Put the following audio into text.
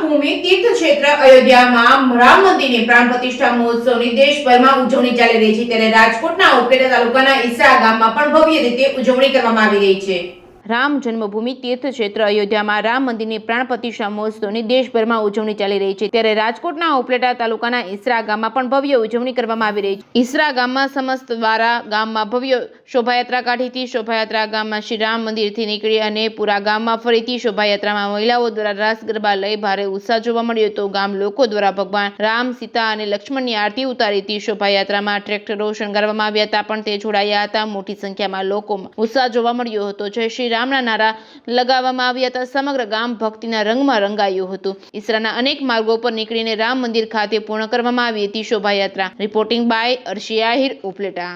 જન્મભૂમિ તીર્થક્ષેત્ર અયોધ્યામાં રામ મંદિરની પ્રાણ પ્રતિષ્ઠા મહોત્સવની દેશભરમાં ઉજવણી ચાલી રહી છે, ત્યારે રાજકોટના ઉપલેટા તાલુકાના ઈસરા ગામમાં પણ ભવ્ય રીતે ઉજવણી કરવામાં આવી રહી છે। રામ જન્મભૂમિ તીર્થક્ષેત્ર અયોધ્યામાં રામ મંદિરની પ્રાણ પ્રતિષ્ઠા મહોત્સવની દેશભરમાં ઉજવણી ચાલી રહી છે, ત્યારે રાજકોટના ઉપલેટા તાલુકાના ઈસરા ગામમાં પણ ભવ્ય ઉજવણી કરવામાં આવી રહી છે। ઈસરા ગામમાં સમસ્ત દ્વારા ગામમાં ભવ્ય શોભાયાત્રા કાઢીથી શોભાયાત્રા ગામમાં શ્રી રામ મંદિરથી નીકળી અને પૂરા ગામમાં ફરીથી શોભાયાત્રામાં મહિલાઓ દ્વારા રાસ ગરબા લઈ ભારે ઉત્સાહ જોવા મળ્યો હતો। ગામ લોકો દ્વારા ભગવાન રામ, સીતા અને લક્ષ્મણની આરતી ઉતારીથી શોભાયાત્રામાં ટ્રેક્ટરો શણગારવામાં આવ્યા હતા, પણ તે જોડાયા હતા। મોટી સંખ્યામાં લોકોમાં ઉત્સાહ જોવા મળ્યો હતો। જય શ્રી રામના નારા લગાવવામાં આવ્યા હતા। સમગ્ર ગામ ભક્તિના રંગમાં રંગાયું હતું। ઈસરાના અનેક માર્ગો પર નીકળીને રામ મંદિર ખાતે પૂર્ણ કરવામાં આવી હતી શોભાયાત્રા। Reporting by Arshi Ahir, Upleta.